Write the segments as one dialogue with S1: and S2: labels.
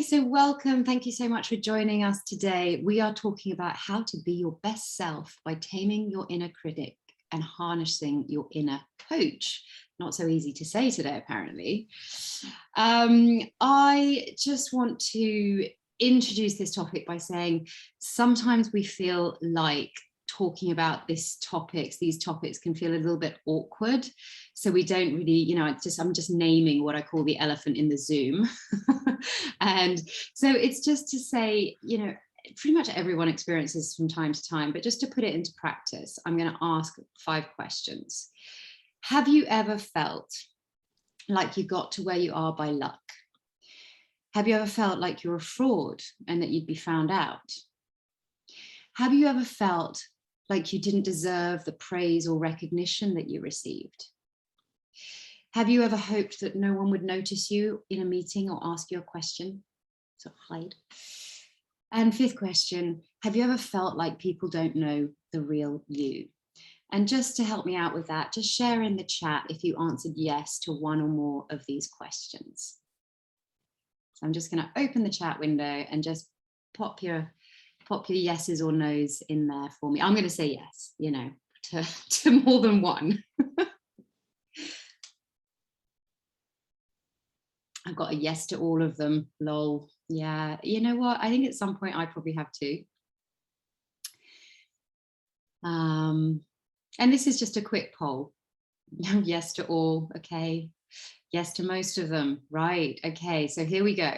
S1: so welcome. Thank you so much for joining us today. We are talking about how to be your best self by taming your inner critic and harnessing your inner coach. Not so easy to say today, apparently. I just want to introduce this topic by saying sometimes we feel like talking about these topics can feel a little bit awkward. So we don't really, I'm just naming what I call the elephant in the Zoom. And so it's just to say, pretty much everyone experiences from time to time, but just to put it into practice, I'm going to ask 5 questions. Have you ever felt like you got to where you are by luck? Have you ever felt like you're a fraud and that you'd be found out? Have you ever felt like you didn't deserve the praise or recognition that you received? Have you ever hoped that no one would notice you in a meeting or ask you a question? So hide. And 5th question, have you ever felt like people don't know the real you? And just to help me out with that, just share in the chat if you answered yes to one or more of these questions. So I'm just going to open the chat window and just pop your yeses or nos in there for me. I'm going to say yes, to more than one. I've got a yes to all of them, lol. Yeah, you know what? I think at some point I probably have to. And this is just a quick poll. Yes to all, okay. Yes to most of them, right? Okay, so here we go.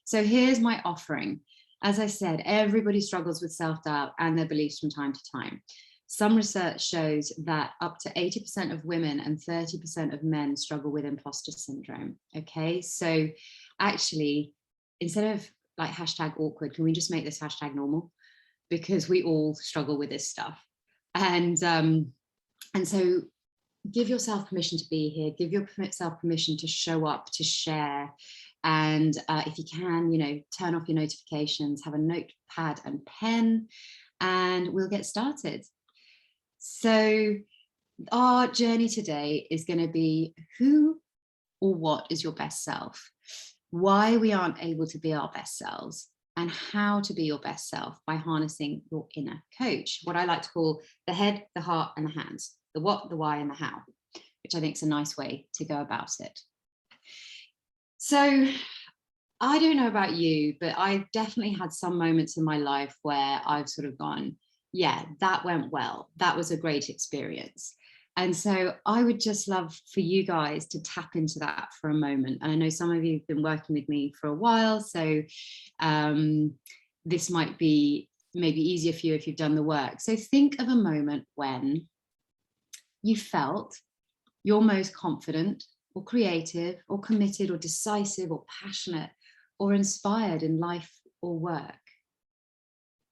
S1: So here's my offering. As I said, everybody struggles with self-doubt and their beliefs from time to time. Some research shows that up to 80% of women and 30% of men struggle with imposter syndrome. Okay, so actually, instead of like hashtag awkward, can we just make this hashtag normal? Because we all struggle with this stuff. And so give yourself permission to be here, give yourself permission to show up, to share. And if you can, turn off your notifications, have a notepad and pen, and we'll get started. So our journey today is going to be who or what is your best self, why we aren't able to be our best selves, and how to be your best self by harnessing your inner coach, what I like to call the head, the heart, and the hands, the what, the why, and the how, which I think is a nice way to go about it. So I don't know about you, but I've definitely had some moments in my life where I've sort of gone, yeah, that went well. That was a great experience. And so I would just love for you guys to tap into that for a moment. And I know some of you have been working with me for a while, so this might be maybe easier for you if you've done the work. So think of a moment when you felt your most confident or creative or committed or decisive or passionate or inspired in life or work.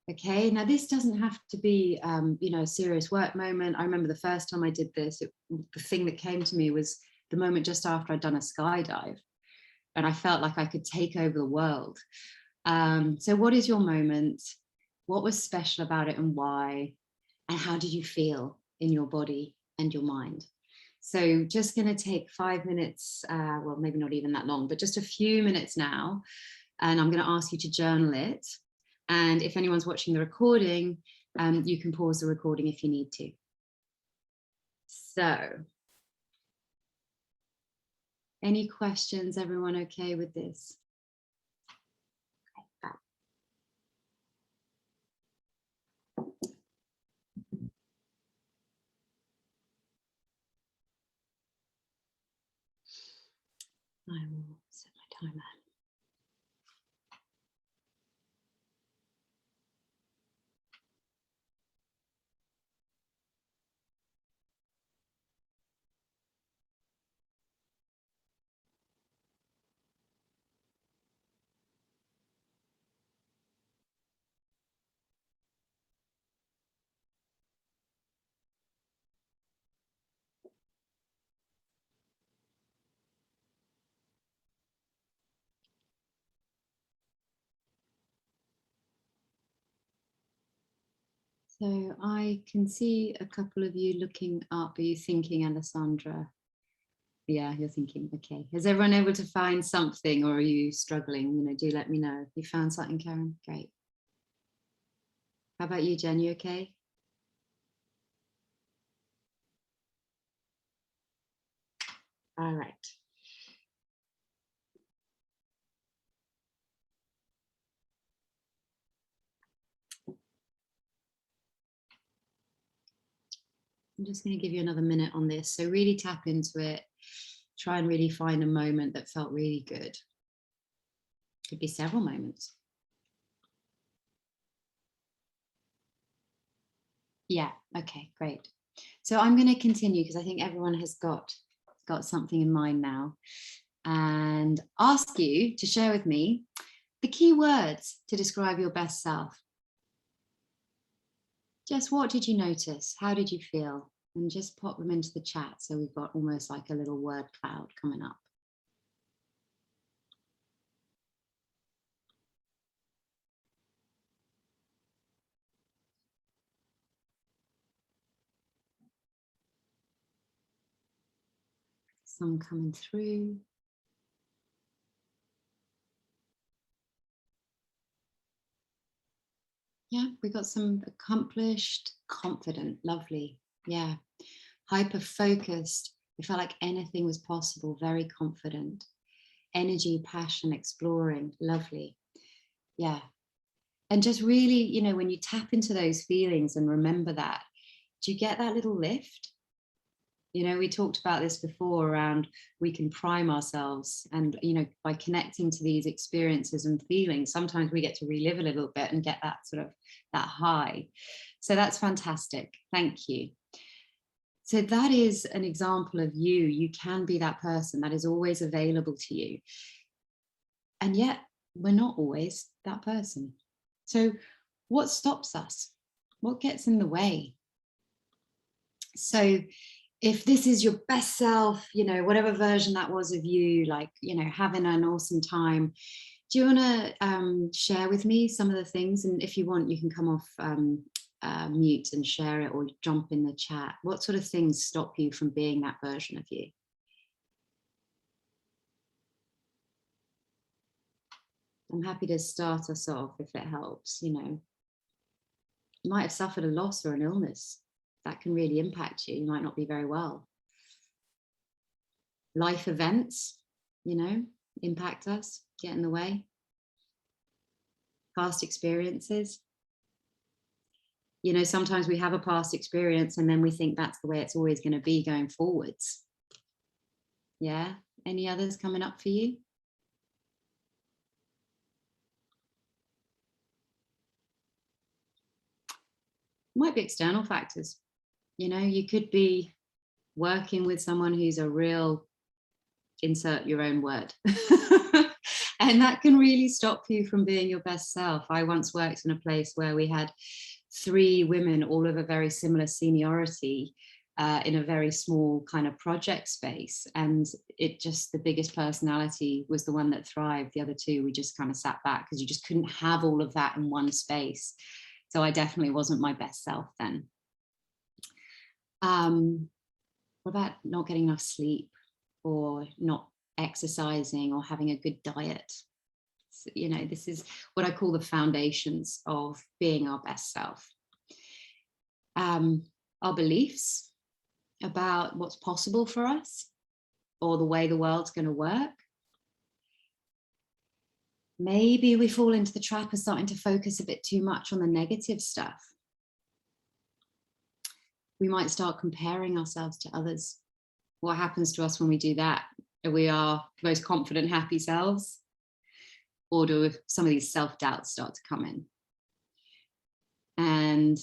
S1: Okay, now this doesn't have to be, a serious work moment. I remember the first time I did this, the thing that came to me was the moment just after I'd done a skydive, and I felt like I could take over the world. So what is your moment? What was special about it and why? And how did you feel in your body and your mind? So just going to take 5 minutes, well, maybe not even that long, but just a few minutes now. And I'm going to ask you to journal it. And if anyone's watching the recording, you can pause the recording if you need to. So, any questions? Everyone okay with this? Okay, I will set my timer. So I can see a couple of you looking up. Are you thinking, Alessandra? Are Yeah, you're thinking, okay. Is everyone able to find something, or are you struggling? You know, do let me know. You found something, Karen? Great. How about you, Jen? You okay? All right. I'm just going to give you another minute on this. So really tap into it. Try and really find a moment that felt really good. Could be several moments. Yeah, okay, great. So I'm going to continue because I think everyone has got something in mind now, and ask you to share with me the key words to describe your best self. Just what did you notice? How did you feel? And just pop them into the chat so we've got almost like a little word cloud coming up. Some coming through. Yeah, we got some accomplished, confident, lovely. Yeah, hyper-focused. It felt like anything was possible, very confident. Energy, passion, exploring, lovely. Yeah. And just really, you know, when you tap into those feelings and remember that, do you get that little lift? You know, we talked about this before around we can prime ourselves, and, you know, by connecting to these experiences and feelings, sometimes we get to relive a little bit and get that sort of that high. So that's fantastic. Thank you. So that is an example of you. You can be that person that is always available to you. And yet we're not always that person. So what stops us? What gets in the way? So if this is your best self, you know, whatever version that was of you, like, you know, having an awesome time, do you want to share with me some of the things? And if you want, you can come off mute and share it, or jump in the chat. What sort of things stop you from being that version of you? I'm happy to start us off if it helps. You know, you might have suffered a loss or an illness that can really impact you. You might not be very well. Life events, you know, impact us, get in the way. Past experiences. You know, sometimes we have a past experience and then we think that's the way it's always going to be going forwards. Yeah. Any others coming up for you? Might be external factors. You know, you could be working with someone who's a real, insert your own word. And that can really stop you from being your best self. I once worked in a place where we had 3 women, all of a very similar seniority, in a very small kind of project space. And it just, the biggest personality was the one that thrived. The other 2, we just kind of sat back because you just couldn't have all of that in one space. So I definitely wasn't my best self then. What about not getting enough sleep, or not exercising, or having a good diet? So, you know, this is what I call the foundations of being our best self. Our beliefs about what's possible for us, or the way the world's going to work. Maybe we fall into the trap of starting to focus a bit too much on the negative stuff. We might start comparing ourselves to others. What happens to us when we do that? Are we our most confident, happy selves? Or do some of these self-doubts start to come in? And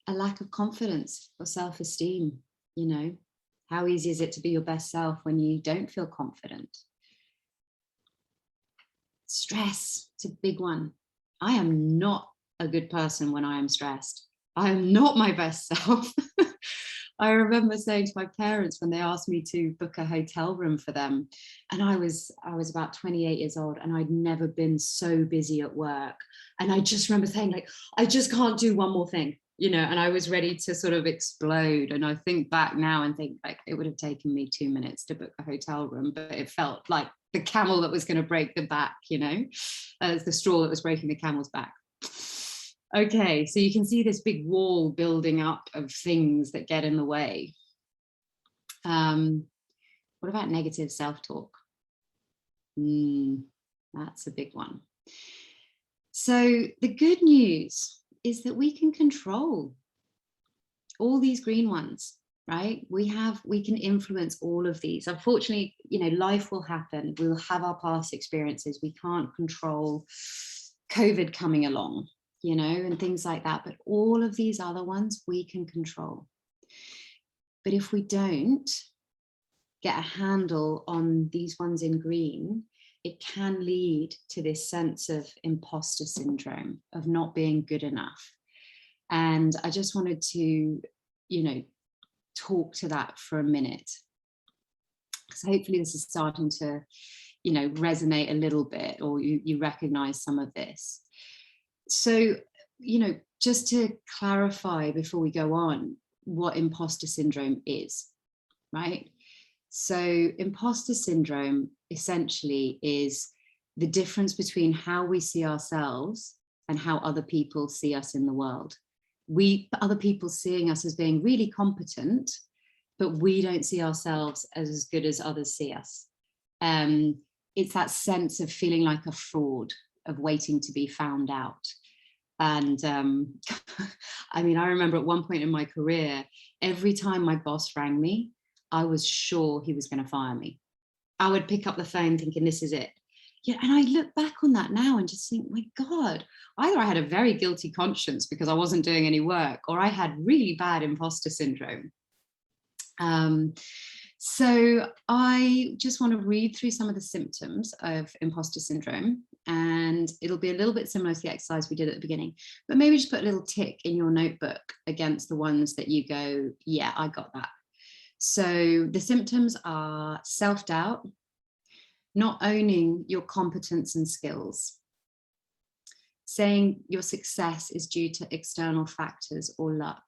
S1: a lack of confidence or self-esteem, you know, how easy is it to be your best self when you don't feel confident? Stress, it's a big one. I am not a good person when I am stressed. I am not my best self. I remember saying to my parents when they asked me to book a hotel room for them, and I was about 28 years old, and I'd never been so busy at work. And I just remember saying, like, I just can't do one more thing. and I was ready to sort of explode. And I think back now and think like it would have taken me 2 minutes to book a hotel room, but it felt like the camel that was going to break the back, as the straw that was breaking the camel's back. Okay, so you can see this big wall building up of things that get in the way. What about negative self-talk? That's a big one. So the good news is that we can control all these green ones, right? We can influence all of these. Unfortunately, life will happen. We'll have our past experiences. We can't control COVID coming along, and things like that. But all of these other ones we can control. But if we don't get a handle on these ones in green, it can lead to this sense of imposter syndrome, of not being good enough. And I just wanted to, talk to that for a minute. Because hopefully this is starting to, resonate a little bit, or you recognize some of this. So, just to clarify before we go on, what imposter syndrome is, right? So imposter syndrome essentially is the difference between how we see ourselves and how other people see us in the world. Other people seeing us as being really competent, but we don't see ourselves as good as others see us. It's that sense of feeling like a fraud, of waiting to be found out. And I remember at one point in my career, every time my boss rang me, I was sure he was going to fire me. I would pick up the phone thinking, this is it. Yeah, and I look back on that now and just think, my God, either I had a very guilty conscience because I wasn't doing any work, or I had really bad imposter syndrome. So I just want to read through some of the symptoms of imposter syndrome, and it'll be a little bit similar to the exercise we did at the beginning, but maybe just put a little tick in your notebook against the ones that you go, yeah, I got that. So the symptoms are self-doubt, not owning your competence and skills, saying your success is due to external factors or luck,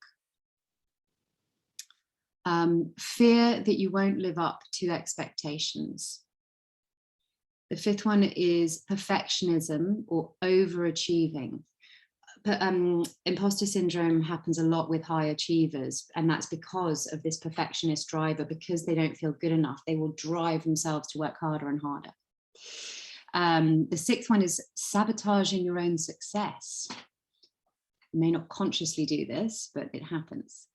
S1: fear that you won't live up to expectations. The fifth one is perfectionism or overachieving. Imposter syndrome happens a lot with high achievers, and that's because of this perfectionist driver. Because they don't feel good enough, they will drive themselves to work harder and harder. The sixth one is sabotaging your own success. You may not consciously do this, but it happens.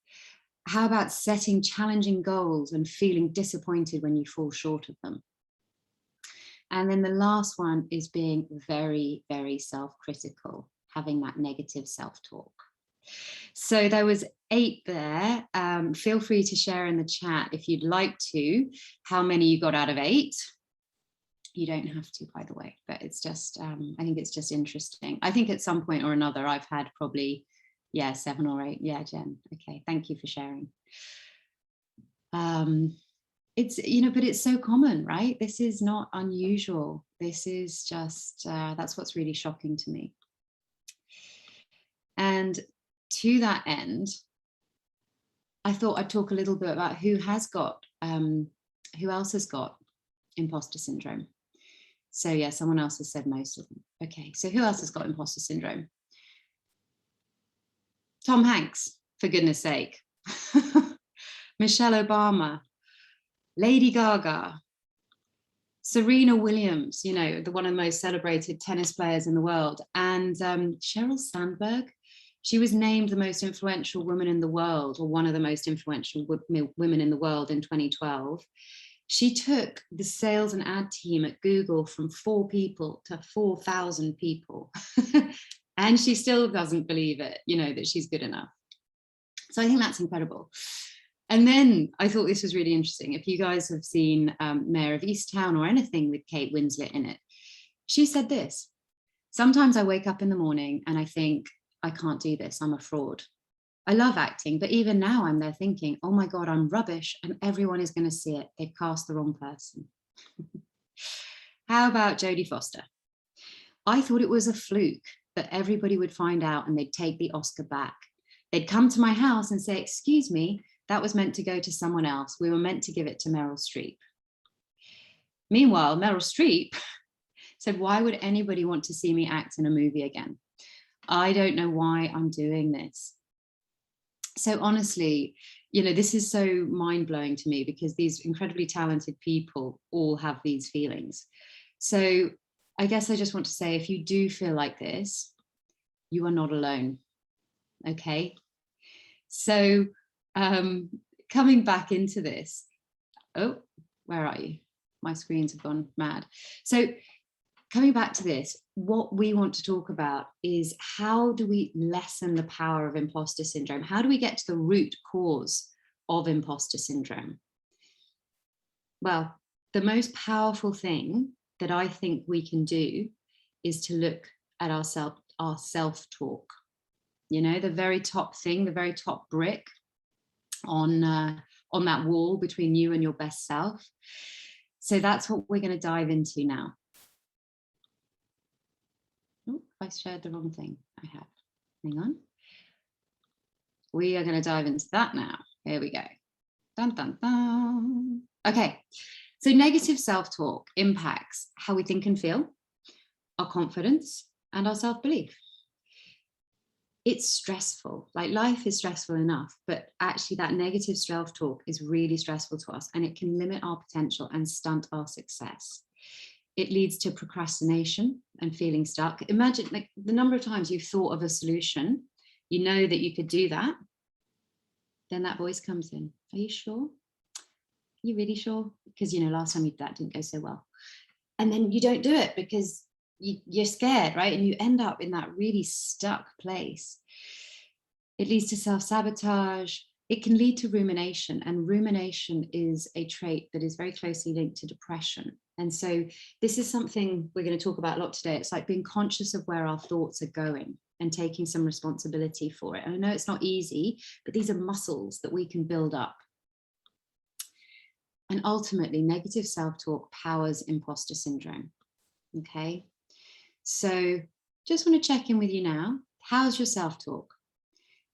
S1: How about setting challenging goals and feeling disappointed when you fall short of them? And then the last one is being very, very self-critical, having that negative self-talk. So there was 8 there. Feel free to share in the chat if you'd like to, how many you got out of 8. You don't have to, by the way, but it's just, I think it's just interesting. I think at some point or another, I've had probably, 7 or 8. Yeah, Jen. Okay, thank you for sharing. It's, but it's so common, right? This is not unusual. This is just, that's what's really shocking to me. And to that end, I thought I'd talk a little bit about who else has got imposter syndrome. So yeah, someone else has said most of them. Okay, so who else has got imposter syndrome? Tom Hanks, for goodness sake. Michelle Obama, Lady Gaga, Serena Williams, the one of the most celebrated tennis players in the world, and Sheryl Sandberg. She was named the most influential woman in the world, or one of the most influential women in the world in 2012. She took the sales and ad team at Google from 4 people to 4,000 people. And she still doesn't believe it, that she's good enough. So I think that's incredible. And then I thought this was really interesting. If you guys have seen Mayor of Easttown or anything with Kate Winslet in it, she said this: sometimes I wake up in the morning and I think, I can't do this, I'm a fraud. I love acting, but even now I'm there thinking, oh my God, I'm rubbish and everyone is going to see it. They've cast the wrong person. How about Jodie Foster? I thought it was a fluke that everybody would find out and they'd take the Oscar back. They'd come to my house and say, excuse me, that was meant to go to someone else. We were meant to give it to Meryl Streep. Meanwhile, Meryl Streep said, why would anybody want to see me act in a movie again? I don't know why I'm doing this. So honestly, you know, this is so mind-blowing to me, because these incredibly talented people all have these feelings. So I guess I just want to say, if you do feel like this, you are not alone. Okay. So coming back into this, oh, where are you? My screens have gone mad. So coming back to this, what we want to talk about is, how do we lessen the power of imposter syndrome? How do we get to the root cause of imposter syndrome? Well, the most powerful thing that I think we can do is to look at our self-talk. You know, the very top thing, the very top brick on that wall between you and your best self. So that's what we're going to dive into now. Oh, I shared the wrong thing. I have. Hang on. We are going to dive into that now. Here we go. Dun, dun, dun. Okay. So negative self-talk impacts how we think and feel, our confidence, and our self-belief. It's stressful. Like, life is stressful enough, but actually that negative self-talk is really stressful to us, and it can limit our potential and stunt our success. It leads to procrastination and feeling stuck. Imagine, like, the number of times you've thought of a solution, you know that you could do that, then that voice comes in. Are you sure? Are you really sure? Because, you know, last time you did that didn't go so well. And then you don't do it because you're scared, right? And you end up in that really stuck place. It leads to self-sabotage. It can lead to rumination, and rumination is a trait that is very closely linked to depression. And so this is something we're going to talk about a lot today. It's like being conscious of where our thoughts are going and taking some responsibility for it. And I know it's not easy, but these are muscles that we can build up. And ultimately, negative self-talk powers imposter syndrome. Okay. So just want to check in with you now. How's your self-talk?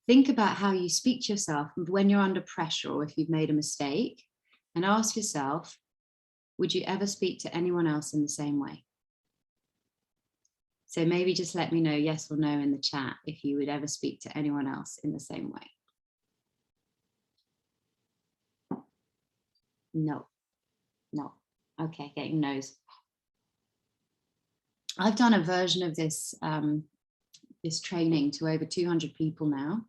S1: Think about how you speak to yourself when you're under pressure, or if you've made a mistake, and ask yourself, would you ever speak to anyone else in the same way? So maybe just let me know yes or no in the chat if you would ever speak to anyone else in the same way. No. Okay, getting no's. I've done a version of this this training to over 200 people now.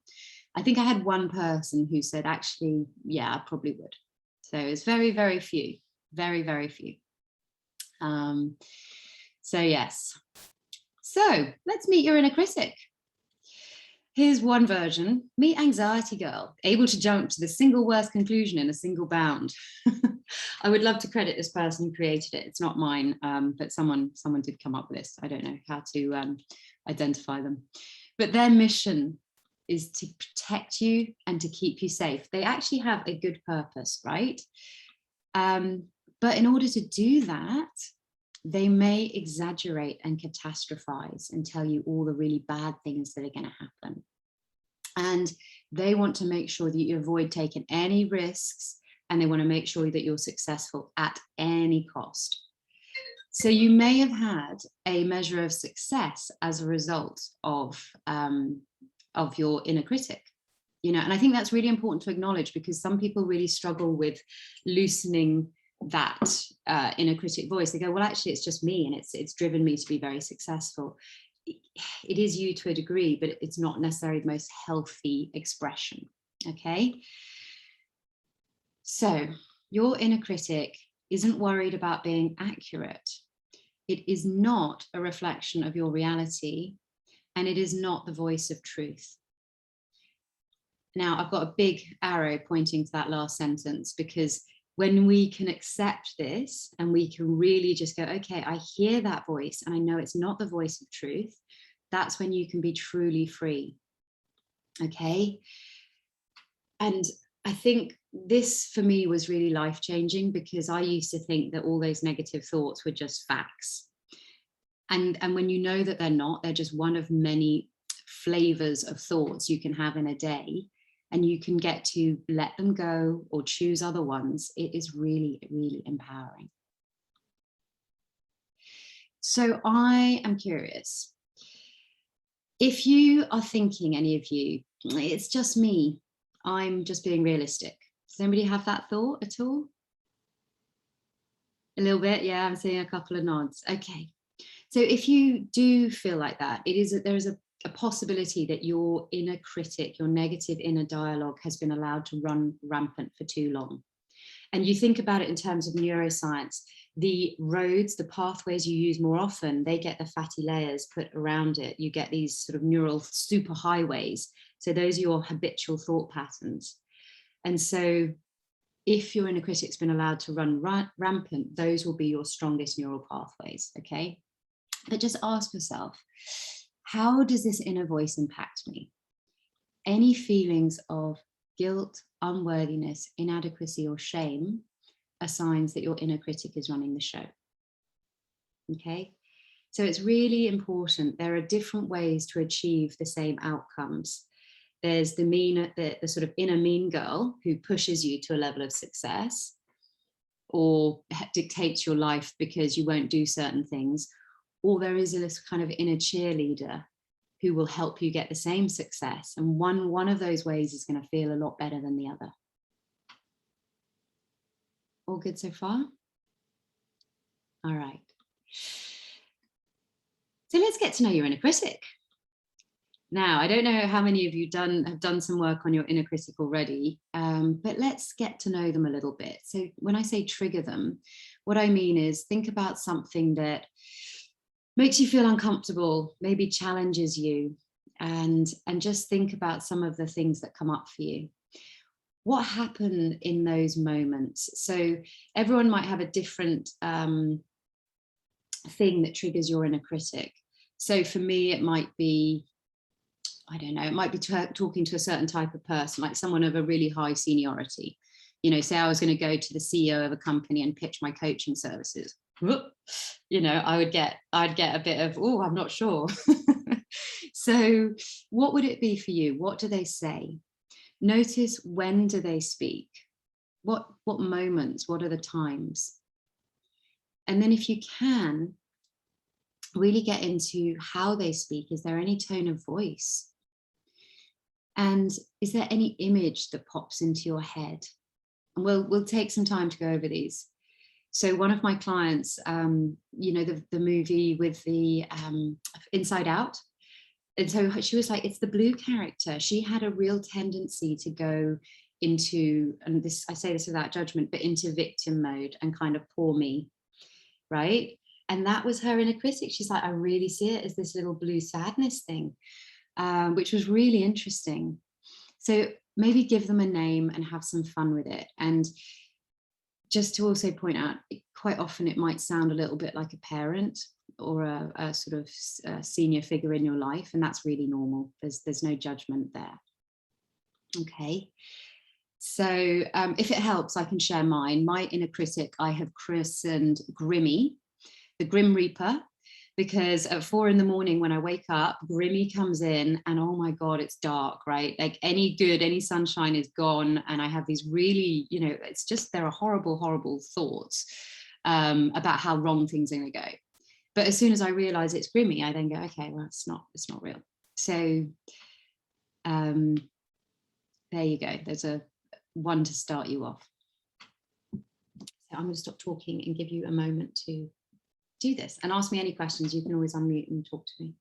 S1: I think I had one person who said, actually, yeah, I probably would. So it's very, very few, very, very few. So yes. So let's meet your inner critic. Here's one version. Meet Anxiety Girl, able to jump to the single worst conclusion in a single bound. I would love to credit this person who created it. It's not mine, but someone did come up with this. I don't know how to identify them. But their mission is to protect you and to keep you safe. They actually have a good purpose, right? But in order to do that, they may exaggerate and catastrophize and tell you all the really bad things that are going to happen. And they want to make sure that you avoid taking any risks, and they want to make sure that you're successful at any cost. So you may have had a measure of success as a result of your inner critic. You know, and I think that's really important to acknowledge, because some people really struggle with loosening that inner critic voice. They go, well, actually, it's just me, and it's driven me to be very successful. It is you to a degree, but it's not necessarily the most healthy expression. Okay. So your inner critic isn't worried about being accurate. It is not a reflection of your reality, and it is not the voice of truth. Now, I've got a big arrow pointing to that last sentence, because when we can accept this and we can really just go, okay, I hear that voice and I know it's not the voice of truth, that's when you can be truly free. Okay. And I think this for me was really life-changing, because I used to think that all those negative thoughts were just facts. And when you know that they're not, they're just one of many flavors of thoughts you can have in a day, and you can get to let them go or choose other ones, it is really, really empowering. So I am curious, if you are thinking, any of you, it's just me, I'm just being realistic. Does anybody have that thought at all? A little bit, yeah, I'm seeing a couple of nods. Okay. So if you do feel like that, there is a possibility that your inner critic, your negative inner dialogue has been allowed to run rampant for too long. And you think about it in terms of neuroscience, the roads, the pathways you use more often, they get the fatty layers put around it. You get these sort of neural superhighways. So those are your habitual thought patterns. And so if your inner critic's been allowed to run rampant, those will be your strongest neural pathways, okay? But just ask yourself, how does this inner voice impact me? Any feelings of guilt, unworthiness, inadequacy, or shame are signs that your inner critic is running the show. Okay, so it's really important. There are different ways to achieve the same outcomes. There's the sort of inner mean girl who pushes you to a level of success or dictates your life because you won't do certain things. Or there is this kind of inner cheerleader who will help you get the same success. And one of those ways is going to feel a lot better than the other. All good so far? All right. So let's get to know your inner critic. Now, I don't know how many of you have done some work on your inner critic already, but let's get to know them a little bit. So when I say trigger them, what I mean is think about something that makes you feel uncomfortable, maybe challenges you, and just think about some of the things that come up for you. What happened in those moments? So everyone might have a different thing that triggers your inner critic. So for me, it might be, I don't know, it might be talking to a certain type of person, like someone of a really high seniority. You know, say I was going to go to the CEO of a company and pitch my coaching services. You know, I'd get a bit of, oh, I'm not sure. So what would it be for you? What do they say? Notice, when do they speak? What moments? What are the times? And then if you can, really get into how they speak. Is there any tone of voice? And is there any image that pops into your head? And we'll take some time to go over these. So one of my clients, you know, the movie with the Inside Out. And so she was like, it's the blue character. She had a real tendency to go into, and this, I say this without judgment, but into victim mode and kind of poor me, right? And that was her inner critic. She's like, I really see it as this little blue sadness thing, which was really interesting. So maybe give them a name and have some fun with it. And just to also point out, quite often it might sound a little bit like a parent or a sort of senior figure in your life, and that's really normal. There's no judgment there. Okay. So if it helps, I can share mine. My inner critic, I have christened Grimmy, the Grim Reaper, because at 4 a.m. when I wake up, Grimmy comes in and oh my God, it's dark, right? Like any sunshine is gone. And I have these really, you know, it's just, there are horrible, horrible thoughts about how wrong things are going to go. But as soon as I realize it's Grimmy, I then go, okay, well, it's not real. So there you go. There's one to start you off. So I'm going to stop talking and give you a moment to do this and ask me any questions. You can always unmute and talk to me.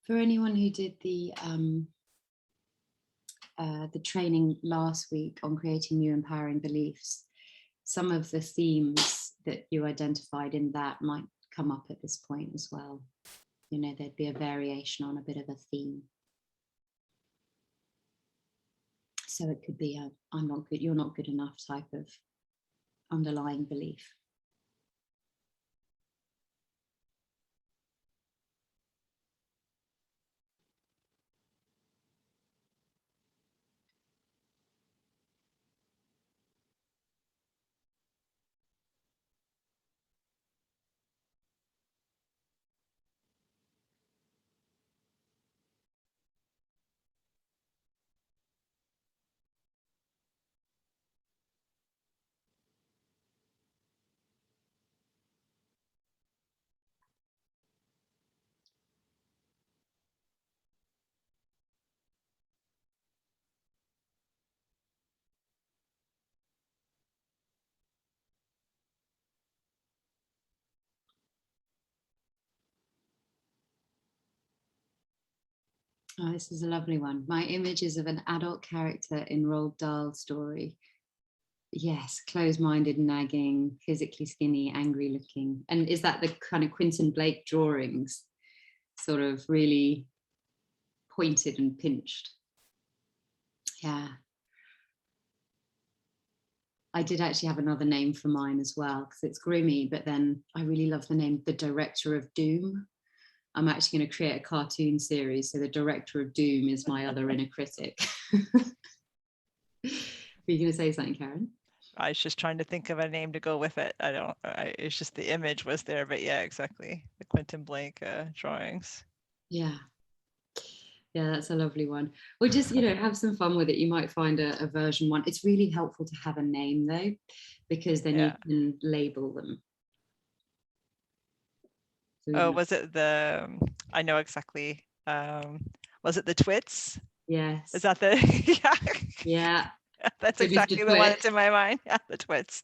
S1: For anyone who did the training last week on creating new empowering beliefs, some of the themes that you identified in that might come up at this point as well. You know, there'd be a variation on a bit of a theme. So it could be a I'm not good, you're not good enough type of underlying belief. Oh, this is a lovely one. My image is of an adult character in Roald Dahl story. Yes, closed-minded, nagging, physically skinny, angry looking. And is that the kind of Quentin Blake drawings? Sort of really pointed and pinched. Yeah. I did actually have another name for mine as well, because it's grimy, but then I really love the name, The Director of Doom. I'm actually going to create a cartoon series. So the Director of Doom is my other inner critic. Were you going to say something, Karen?
S2: I was just trying to think of a name to go with it. It's just the image was there, but yeah, exactly. The Quentin Blake drawings.
S1: Yeah. Yeah, that's a lovely one. Or just, you know, have some fun with it. You might find a version one. It's really helpful to have a name though, because then you can label them.
S2: So was it the, I know exactly. Was it the Twits?
S1: Yes.
S2: Is that the,
S1: yeah.
S2: That's exactly the one that's in my mind. Yeah, the Twits.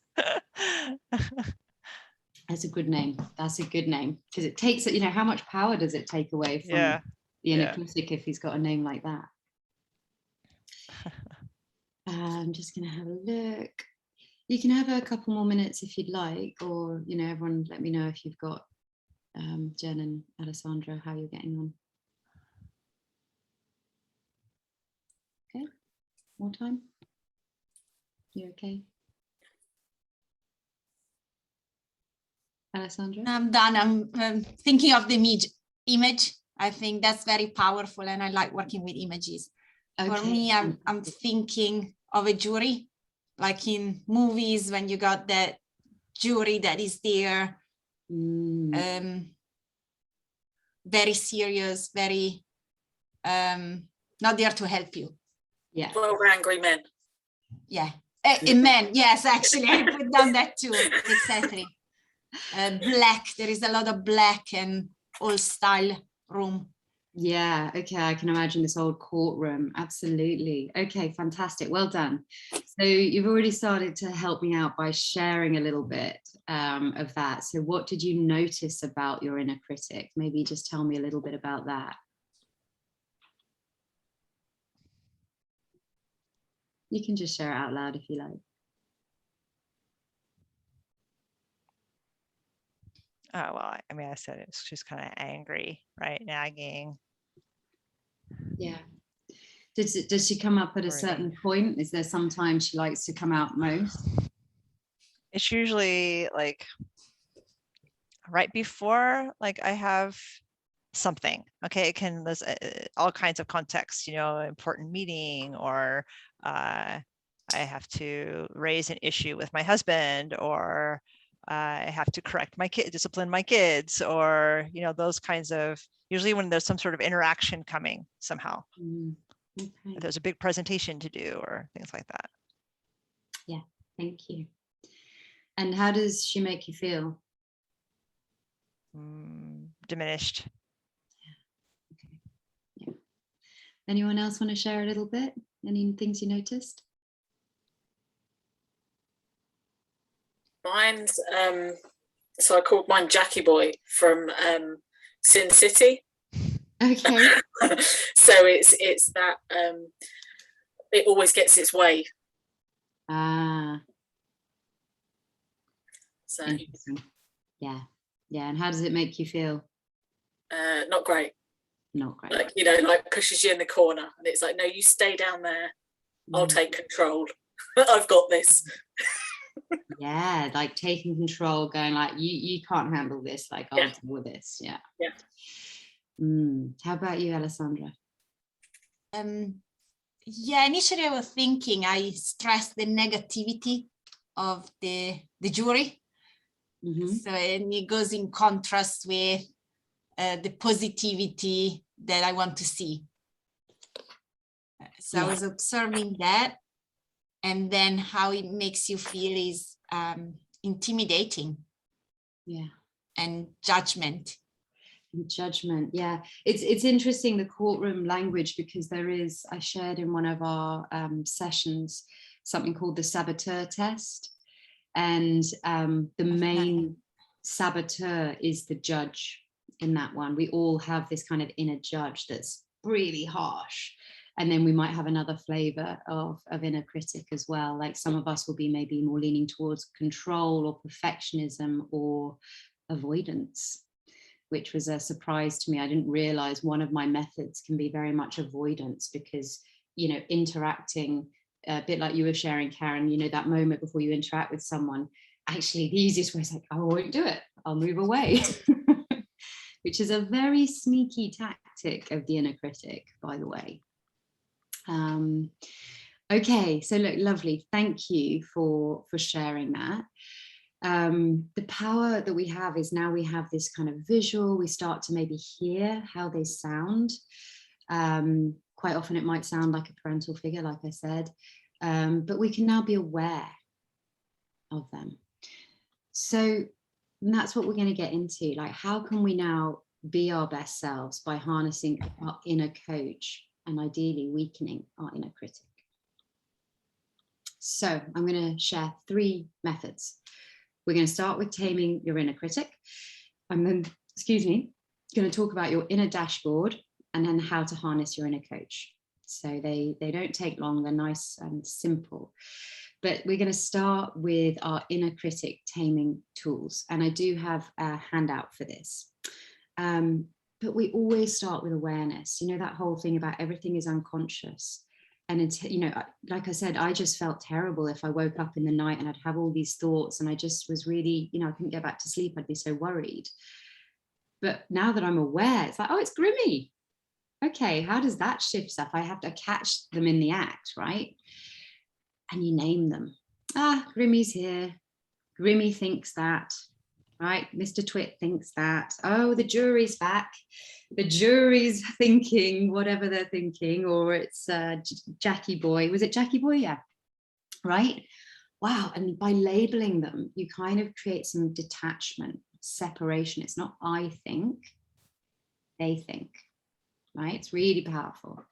S1: That's a good name. That's a good name. Because it takes it, you know, how much power does it take away from the inner critic if he's got a name like that? I'm just going to have a look. You can have a couple more minutes if you'd like, or, you know, everyone let me know if you've got Jen and Alessandra, how you're getting on. Okay, more time? You okay? Alessandra?
S3: I'm done. I'm thinking of the image. I think that's very powerful and I like working with images. Okay. For me, I'm thinking of a jury, like in movies when you got that jury that is there, very serious, very not there to help you.
S1: Yeah.
S4: Well, angry men.
S3: Yeah. Men, yes, actually, I put down that too. Exactly. Black, there is a lot of black and old style room.
S1: Yeah, okay, I can imagine this old courtroom. Absolutely. Okay, fantastic. Well done. So you've already started to help me out by sharing a little bit of that. So what did you notice about your inner critic? Maybe just tell me a little bit about that. You can just share it out loud if you like.
S2: Oh, well, I mean, I said it's just kind of angry, right? Nagging.
S1: Yeah. Does she come up at a certain point? Is there sometimes she likes to come out most?
S2: It's usually like right before, like I have something. Okay, there's all kinds of contexts, you know, important meeting, or I have to raise an issue with my husband, or I have to correct my kid, discipline my kids, or, you know, those kinds of, usually when there's some sort of interaction coming somehow. Okay. There's a big presentation to do or things like that.
S1: Yeah, thank you. And how does she make you feel?
S2: Diminished.
S1: Yeah. Okay. Yeah. Anyone else want to share a little bit? Any things you noticed?
S4: Mine's so I called mine Jackie Boy from Sin City.
S1: Okay.
S4: So it's that it always gets its way. So
S1: Interesting. Yeah. And how does it make you feel?
S4: not great.
S1: Not great.
S4: Like, like pushes you in the corner, and it's like, no, you stay down there. I'll take control. I've got this.
S1: Yeah, like taking control, going like, you can't handle this, like I'll deal with this. Yeah. How about you, Alessandra?
S3: Initially I was thinking, I stressed the negativity of the jury. So, and it goes in contrast with the positivity that I want to see. So I was observing that, and then how it makes you feel is intimidating. And judgment.
S1: Yeah, it's interesting, the courtroom language, because I shared in one of our sessions something called the saboteur test, and the main saboteur is the judge in that one. We all have this kind of inner judge that's really harsh, and then we might have another flavor of inner critic as well. Like some of us will be maybe more leaning towards control or perfectionism or avoidance, which was a surprise to me. I didn't realize one of my methods can be very much avoidance, because interacting, a bit like you were sharing, Karen, that moment before you interact with someone, actually the easiest way is like, I won't do it, I'll move away. Which is a very sneaky tactic of the inner critic, by the way. Okay, so look, lovely, thank you for sharing that. The power that we have is now we have this kind of visual, we start to maybe hear how they sound. Quite often it might sound like a parental figure, like I said, but we can now be aware of them. So that's what we're going to get into. Like, how can we now be our best selves by harnessing our inner coach and ideally weakening our inner critic? So I'm going to share 3 methods. We're going to start with taming your inner critic. I'm then, going to talk about your inner dashboard, and then how to harness your inner coach. So they don't take long, they're nice and simple. But we're going to start with our inner critic taming tools. And I do have a handout for this. But we always start with awareness. That whole thing about everything is unconscious. And it's, like I said, I just felt terrible if I woke up in the night and I'd have all these thoughts, and I just was really, I couldn't get back to sleep. I'd be so worried. But now that I'm aware, it's like, oh, it's Grimmy. Okay, how does that shift stuff? I have to catch them in the act, right? And you name them. Grimmy's here. Grimmy thinks that, right? Mr. Twit thinks that. Oh, the jury's back. The jury's thinking whatever they're thinking, or it's Jackie Boy. Was it Jackie Boy? Yeah. Right? Wow. And by labeling them, you kind of create some detachment, separation. It's not I think, they think, right? It's really powerful.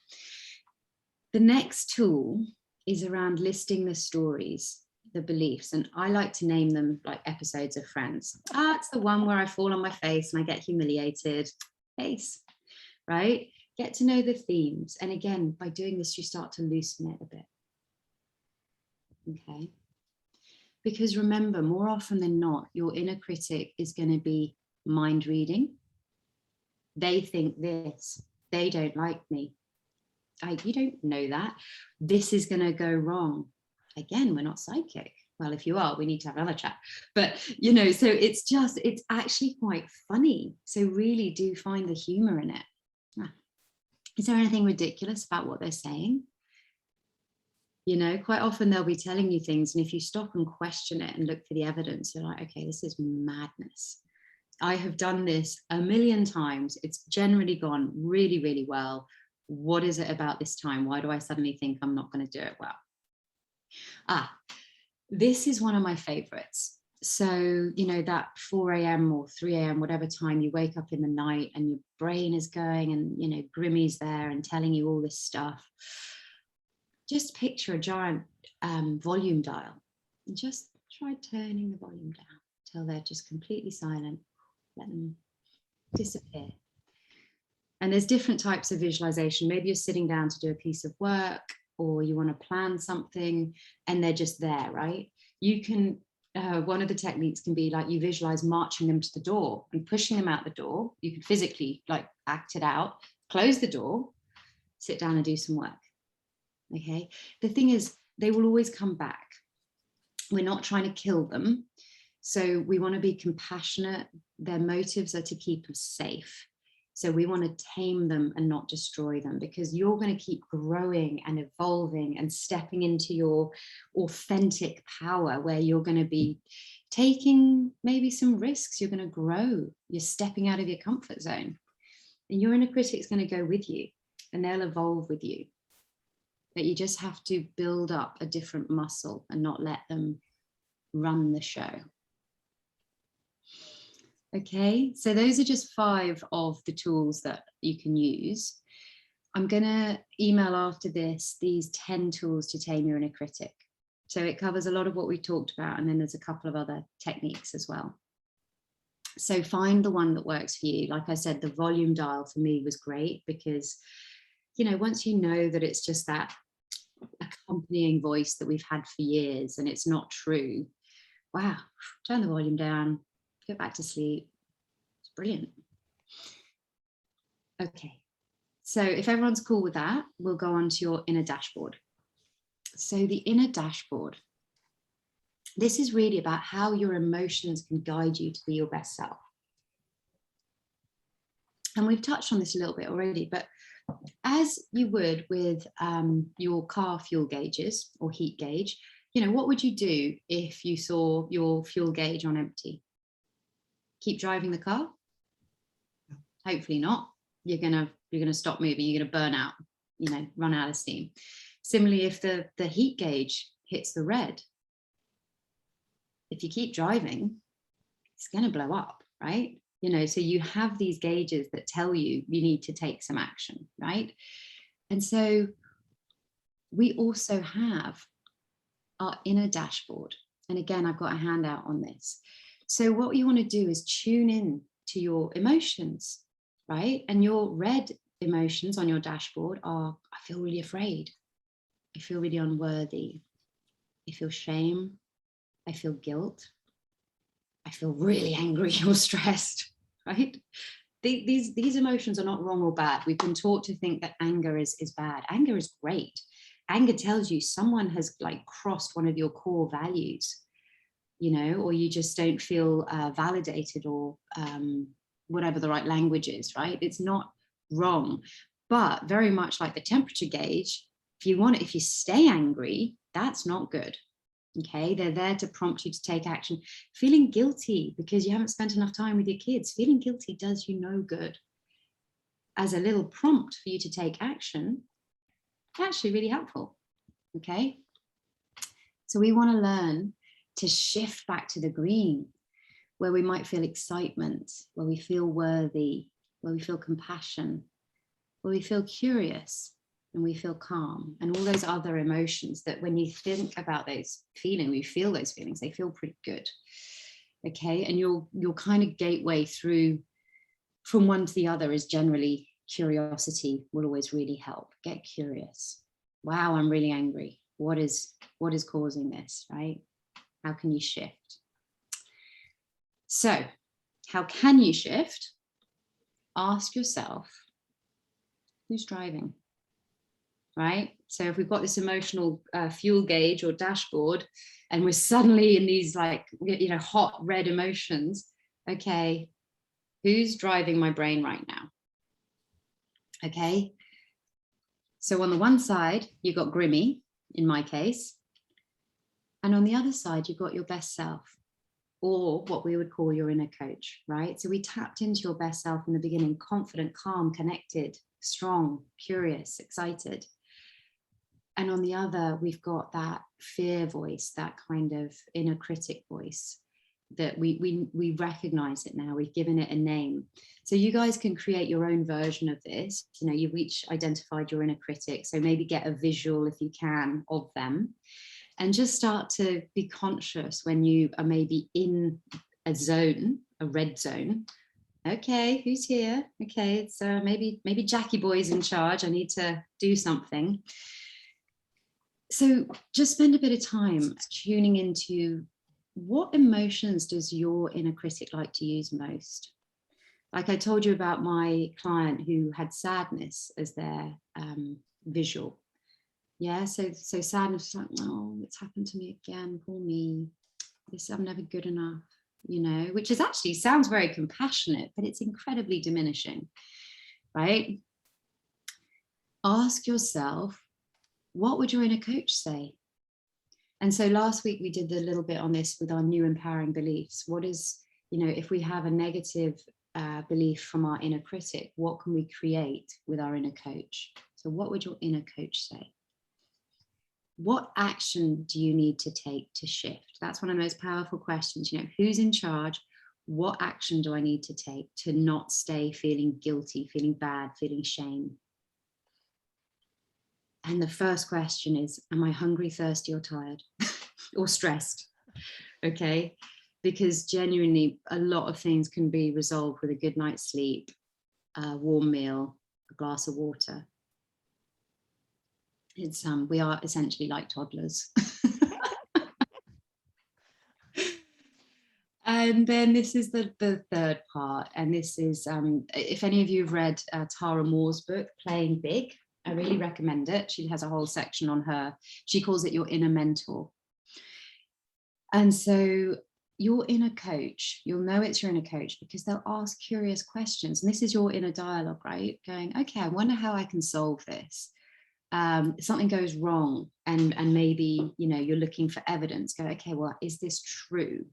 S1: The next tool is around listing the stories, the beliefs, and I like to name them like episodes of Friends. It's the one where I fall on my face and I get humiliated. Face, right? Get to know the themes. And again, by doing this, you start to loosen it a bit. Okay. Because remember, more often than not, your inner critic is going to be mind reading. They think this. They don't like me. You don't know that. This is going to go wrong. Again, we're not psychic. Well, if you are, we need to have another chat. But, so it's actually quite funny. So really do find the humor in it. Is there anything ridiculous about what they're saying? Quite often they'll be telling you things, and if you stop and question it and look for the evidence, you're like, okay, this is madness. I have done this a million times. It's generally gone really, really well. What is it about this time? Why do I suddenly think I'm not going to do it well? This is one of my favorites. So, that 4 a.m. or 3 a.m., whatever time you wake up in the night and your brain is going and, Grimmy's there and telling you all this stuff. Just picture a giant volume dial and just try turning the volume down till they're just completely silent. Let them disappear. And there's different types of visualization. Maybe you're sitting down to do a piece of work, or you want to plan something and they're just there, right? You can, one of the techniques can be like you visualize marching them to the door and pushing them out the door. You can physically like act it out, close the door, sit down and do some work. Okay. The thing is, they will always come back. We're not trying to kill them. So we want to be compassionate. Their motives are to keep us safe. So we want to tame them and not destroy them, because you're going to keep growing and evolving and stepping into your authentic power, where you're going to be taking maybe some risks. You're going to grow. You're stepping out of your comfort zone. And your inner critic is going to go with you and they'll evolve with you. But you just have to build up a different muscle and not let them run the show. Okay, so those are just 5 of the tools that you can use. I'm going to email after this these 10 tools to tame your inner critic. So it covers a lot of what we talked about, and then there's a couple of other techniques as well. So find the one that works for you. Like I said, the volume dial for me was great, because, you know, once you know that it's just that accompanying voice that we've had for years and it's not true, wow, turn the volume down, go back to sleep. It's brilliant. Okay, so if everyone's cool with that, we'll go on to your inner dashboard. So the inner dashboard, this is really about how your emotions can guide you to be your best self. And we've touched on this a little bit already, but as you would with your car fuel gauges or heat gauge, you know, what would you do if you saw your fuel gauge on empty? Keep driving the car? Hopefully not. You're gonna stop moving. You're gonna burn out. You know, run out of steam. Similarly, if the heat gauge hits the red, if you keep driving, it's gonna blow up, right? You know, so you have these gauges that tell you you need to take some action, right? And so we also have our inner dashboard. And again, I've got a handout on this. So what you want to do is tune in to your emotions, right? And your red emotions on your dashboard are, I feel really afraid. I feel really unworthy. I feel shame. I feel guilt. I feel really angry or stressed, right? These emotions are not wrong or bad. We've been taught to think that anger is bad. Anger is great. Anger tells you someone has like crossed one of your core values, you know, or you just don't feel validated, or whatever the right language is, right? It's not wrong, but very much like the temperature gauge, if you stay angry, that's not good. Okay, they're there to prompt you to take action. Feeling guilty because you haven't spent enough time with your kids, feeling guilty does you no good. As a little prompt for you to take action, actually really helpful. Okay, so we want to learn to shift back to the green, where we might feel excitement, where we feel worthy, where we feel compassion, where we feel curious, and we feel calm, and all those other emotions that when you think about those feelings, we feel those feelings, they feel pretty good. Okay, and your kind of gateway through from one to the other is generally curiosity. Will always really help. Get curious. Wow, I'm really angry. What is causing this, right? How can you shift? So how can you shift? Ask yourself, who's driving? Right? So if we've got this emotional fuel gauge or dashboard, and we're suddenly in these like, you know, hot red emotions, okay, who's driving my brain right now? Okay. So on the one side, you've got Grimmy, in my case. And on the other side, you've got your best self, or what we would call your inner coach, right? So we tapped into your best self in the beginning, confident, calm, connected, strong, curious, excited. And on the other, we've got that fear voice, that kind of inner critic voice that we recognize it now. We've given it a name. So you guys can create your own version of this. You know, you've each identified your inner critic. So maybe get a visual, if you can, of them. And just start to be conscious when you are maybe in a zone, a red zone, Okay, who's here? Okay, it's maybe Jackie Boy's in charge. I need to do something. So just spend a bit of time tuning into what emotions does your inner critic like to use most? Like I told you about my client who had sadness as their visual. Yeah, so sadness is like, oh, it's happened to me again, poor me. I'm never good enough, you know, which is actually sounds very compassionate, but it's incredibly diminishing, right? Ask yourself, what would your inner coach say? And so last week we did a little bit on this with our new empowering beliefs. What is, you know, if we have a negative belief from our inner critic, what can we create with our inner coach? So what would your inner coach say? What action do you need to take to shift? That's one of the most powerful questions. You know, who's in charge? What action do I need to take to not stay feeling guilty, feeling bad, feeling shame? And the first question is, am I hungry, thirsty, or tired or stressed? Okay, because genuinely a lot of things can be resolved with a good night's sleep, a warm meal, a glass of water. It's we are essentially like toddlers. And then this is the third part, and this is if any of you have read Tara Moore's book Playing Big, I really recommend it. She has a whole section on her. She calls it your inner mentor. And so your inner coach, you'll know it's your inner coach because they'll ask curious questions. And this is your inner dialogue, right? Going, okay, I wonder how I can solve this. Something goes wrong and maybe, you know, you're looking for evidence. Go, okay, well, is this true?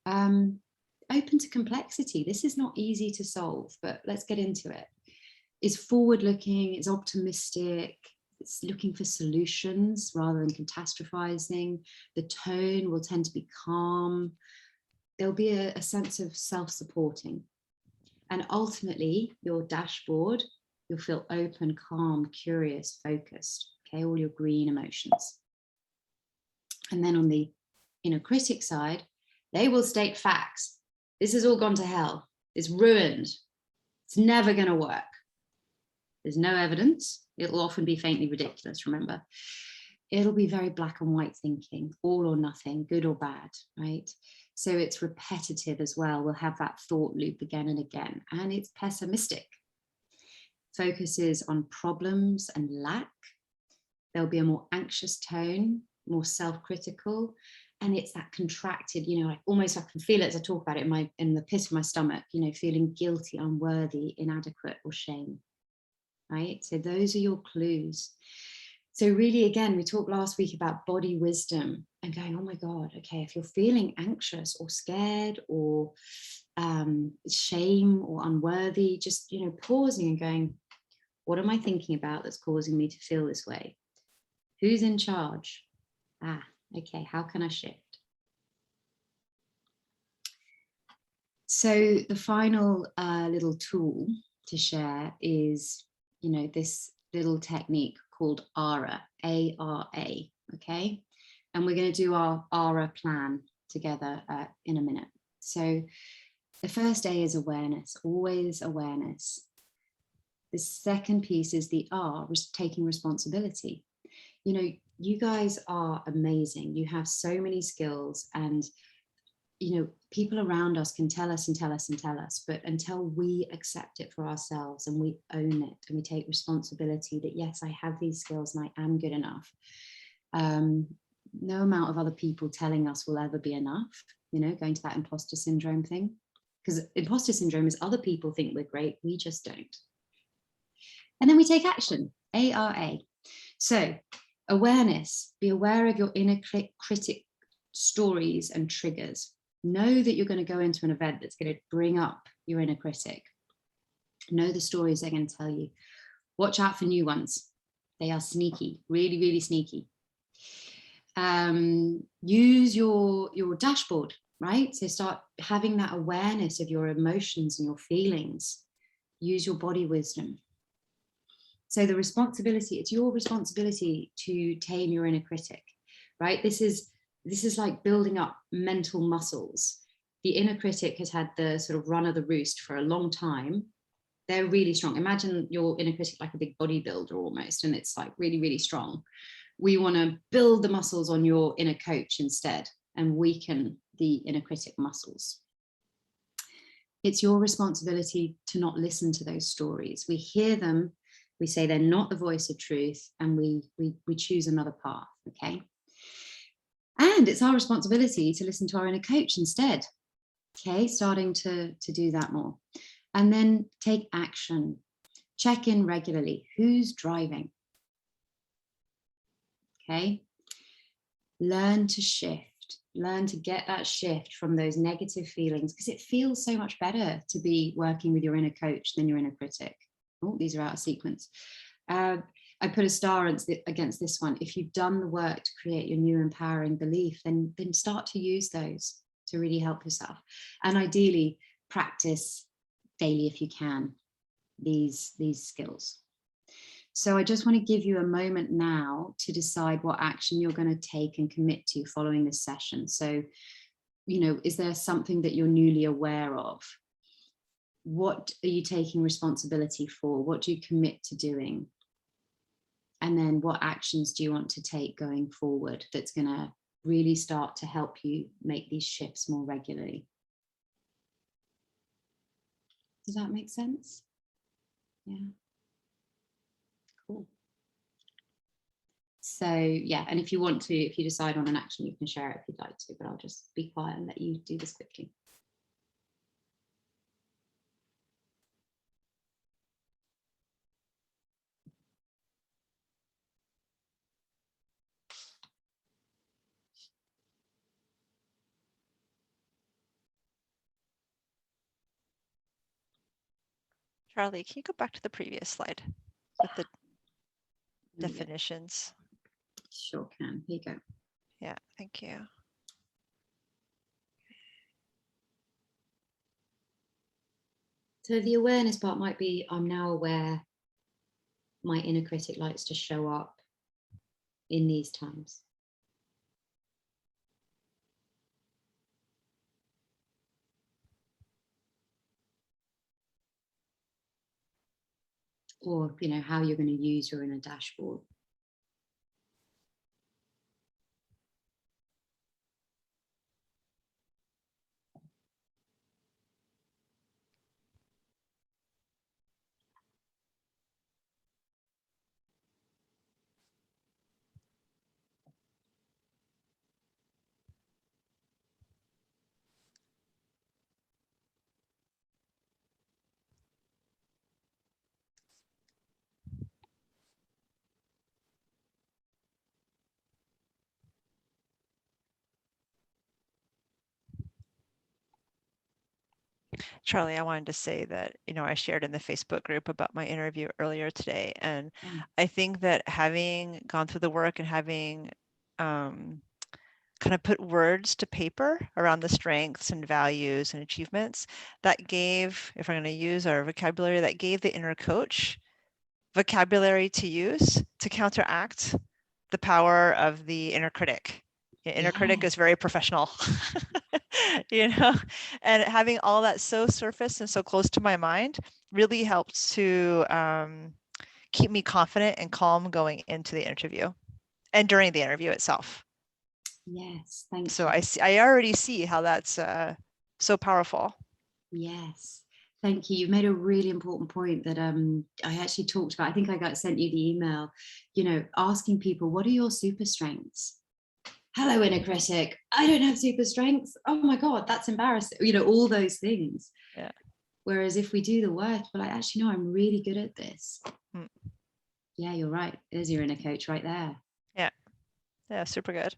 S1: Open to complexity. This is not easy to solve, but let's get into it. It's forward looking, it's optimistic, it's looking for solutions rather than catastrophizing. The tone will tend to be calm. There'll be a sense of self-supporting. And ultimately, your dashboard, you'll feel open, calm, curious, focused, okay, all your green emotions. And then on the inner critic side, they will state facts. This has all gone to hell. It's ruined. It's never going to work. There's no evidence. It'll often be faintly ridiculous, remember. It'll be very black and white thinking, all or nothing, good or bad, right? So it's repetitive as well. We'll have that thought loop again and again. And it's pessimistic. Focuses on problems and lack. There'll be a more anxious tone, more self-critical. And it's that contracted, you know, like almost I can feel it as I talk about it in the pit of my stomach, you know, feeling guilty, unworthy, inadequate, or shame. Right? So those are your clues. So really, again, we talked last week about body wisdom and going, oh my God, okay, if you're feeling anxious or scared or shame or unworthy, just, you know, pausing and going, what am I thinking about that's causing me to feel this way? Who's in charge? Okay, how can I shift? So the final little tool to share is, you know, this little technique called ARA, A-R-A, okay? And we're going to do our ARA plan together in a minute. So the first A is awareness, always awareness. The second piece is the R, taking responsibility. You know, you guys are amazing. You have so many skills and, you know, people around us can tell us and tell us and tell us, but until we accept it for ourselves and we own it and we take responsibility that, yes, I have these skills and I am good enough. No amount of other people telling us will ever be enough, you know, going to that imposter syndrome thing. Because imposter syndrome is other people think we're great, we just don't. And then we take action, A-R-A. So awareness, be aware of your inner critic stories and triggers. Know that you're going to go into an event that's going to bring up your inner critic. Know the stories they're going to tell you. Watch out for new ones. They are sneaky, really, really sneaky. Use your dashboard, right? So start having that awareness of your emotions and your feelings. Use your body wisdom. So the responsibility, it's your responsibility to tame your inner critic, right? This is like building up mental muscles. the inner critic has had the sort of run of the roost for a long time, they're really strong. Imagine your inner critic like a big bodybuilder almost, and it's like really, really strong. We want to build the muscles on your inner coach instead and weaken the inner critic muscles. It's your responsibility to not listen to those stories. We hear them, we say they're not the voice of truth, and we choose another path, okay? And it's our responsibility to listen to our inner coach instead, okay? Starting to do that more. And then take action. Check in regularly. Who's driving? Okay? Learn to shift. Learn to get that shift from those negative feelings, because it feels so much better to be working with your inner coach than your inner critic. Oh, these are out of sequence. I put a star against this one. If you've done the work to create your new empowering belief, then start to use those to really help yourself. And ideally, practice daily if you can, these skills. So I just want to give you a moment now to decide what action you're going to take and commit to following this session. So, you know, is there something that you're newly aware of? What are you taking responsibility for? What do you commit to doing? And then what actions do you want to take going forward that's going to really start to help you make these shifts more regularly? Does that make sense? Yeah. Cool. So yeah, and if you want to, if you decide on an action, you can share it if you'd like to, but I'll just be quiet and let you do this quickly.
S2: Charlie, can you go back to the previous slide with the definitions?
S1: Sure can. Here you go.
S2: Yeah, thank you.
S1: So the awareness part might be, I'm now aware my inner critic likes to show up in these times. Or, you know, how you're going to use your inner dashboard.
S2: Charlie, I wanted to say that, you know, I shared in the Facebook group about my interview earlier today. And I think that having gone through the work and having kind of put words to paper around the strengths and values and achievements, that gave, if I'm going to use our vocabulary, that gave the inner coach vocabulary to use to counteract the power of the inner critic. Inner critic is very professional, you know, and having all that so surface and so close to my mind really helped to keep me confident and calm going into the interview and during the interview itself.
S1: Yes, thank you.
S2: So I already see how that's so powerful.
S1: Yes, thank you. You've made a really important point that I actually talked about. I think I sent you the email, you know, asking people, what are your super strengths? Hello, inner critic. I don't have super strengths. Oh my God, that's embarrassing. You know, all those things.
S2: Yeah.
S1: Whereas if we do the work, we're like, actually, no, I'm really good at this.
S2: Mm.
S1: Yeah, you're right. There's your inner coach right there.
S2: Yeah. Yeah, super good.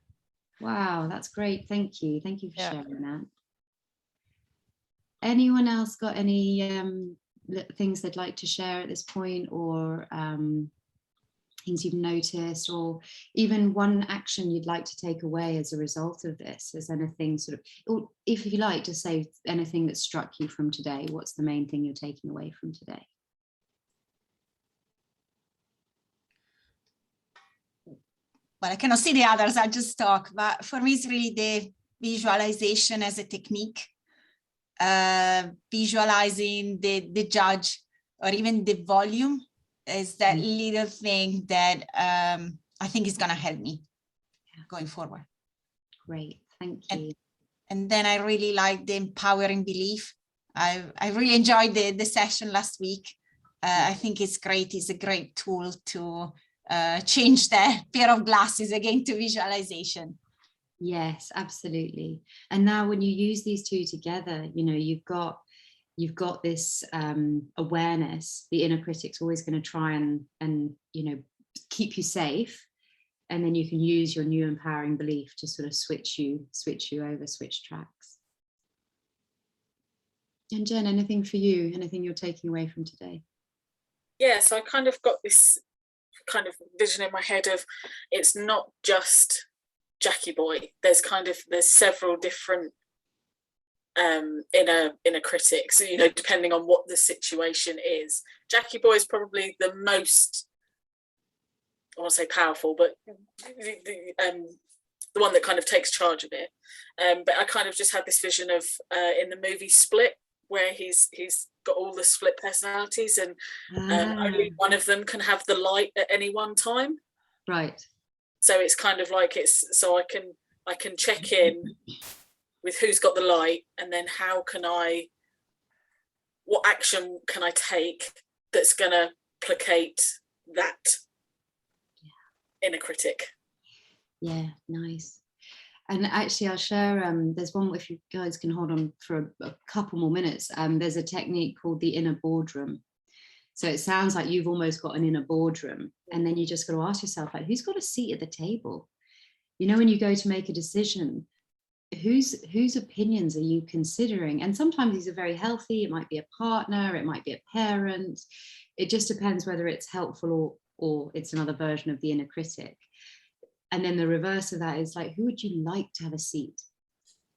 S1: Wow, that's great. Thank you. Thank you for sharing that. Anyone else got any things they'd like to share at this point, or things you've noticed, or even one action you'd like to take away as a result of this? Is anything sort of, or if you like, to say anything that struck you from today? What's the main thing you're taking away from today?
S3: Well, I cannot see the others, I'll just talk. But for me, it's really the visualization as a technique. visualizing the judge, or even the volume, is that little thing that I think is going to help me going forward.
S1: Great, thank you.
S3: And then I really like the empowering belief. I really enjoyed the session last week. I think it's great. It's a great tool to change the pair of glasses again to visualization.
S1: Yes, absolutely. And now when you use these two together, you know, you've got this awareness. The inner critic's always going to try and you know, keep you safe, and then you can use your new empowering belief to sort of switch you over, switch tracks. And Jen, anything for you? Anything you're taking away from today?
S4: Yeah, so I kind of got this kind of vision in my head of, it's not just Jackie Boy. There's several different inner critics, you know, depending on what the situation is. Jackie Boy is probably the most, I want to say powerful, but the one that kind of takes charge of it. But I kind of just had this vision of in the movie Split, where he's got all the split personalities, and only one of them can have the light at any one time. Right. So it's kind of like so I can check in with who's got the light, and then what action can I take that's gonna placate that inner critic. Yeah, nice. And actually I'll share, there's one, if you guys can hold on for a couple more minutes, there's a technique called the inner boardroom. So it sounds like you've almost got an inner boardroom, and then you just got to ask yourself, like, who's got a seat at the table? You know, when you go to make a decision, whose opinions are you considering? And sometimes these are very healthy. It might be a partner, it might be a parent. It just depends whether it's helpful or it's another version of the inner critic. And then the reverse of that is like, who would you like to have a seat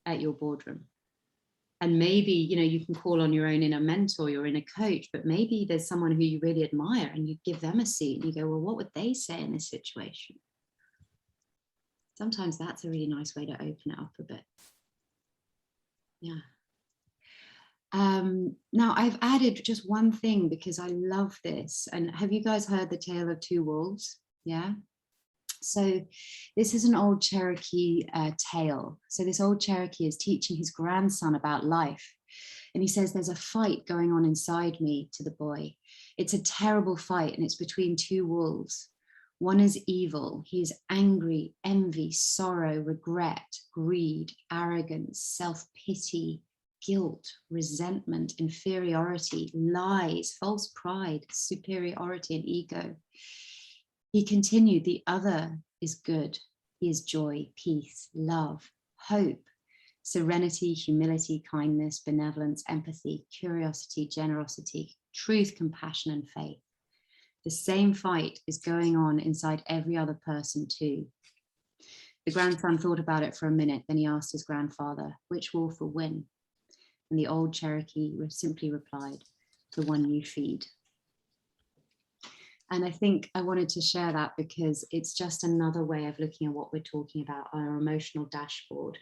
S4: at your boardroom? And maybe, you know, you can call on your own inner mentor, your inner coach, but maybe there's someone who you really admire and you give them a seat and you go, well, what would they say in this situation? Sometimes that's a really nice way to open it up a bit. Yeah. Now I've added just one thing because I love this. And have you guys heard the tale of two wolves? Yeah. So this is an old Cherokee tale. So this old Cherokee is teaching his grandson about life. And he says, there's a fight going on inside me, to the boy. It's a terrible fight, and it's between two wolves. One is evil. He is angry, envy, sorrow, regret, greed, arrogance, self-pity, guilt, resentment, inferiority, lies, false pride, superiority, and ego. He continued, the other is good. He is joy, peace, love, hope, serenity, humility, kindness, benevolence, empathy, curiosity, generosity, truth, compassion, and faith. The same fight is going on inside every other person too. The grandson thought about it for a minute, then he asked his grandfather, which wolf will win? And the old Cherokee simply replied, the one you feed. And I think I wanted to share that because it's just another way of looking at what we're talking about, our emotional dashboard,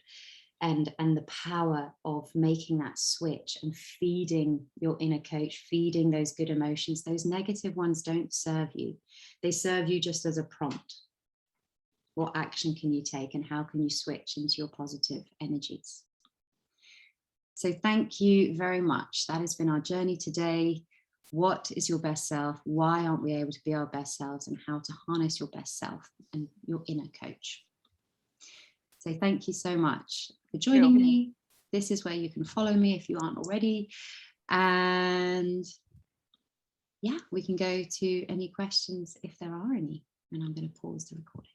S4: and the power of making that switch and feeding your inner coach, feeding those good emotions. Those negative ones don't serve you. They serve you just as a prompt. What action can you take and how can you switch into your positive energies? So thank you very much. That has been our journey today. What is your best self? Why aren't we able to be our best selves, and how to harness your best self and your inner coach. So thank you so much for joining me. This is where you can follow me if you aren't already. And yeah, we can go to any questions if there are any. And I'm going to pause the recording.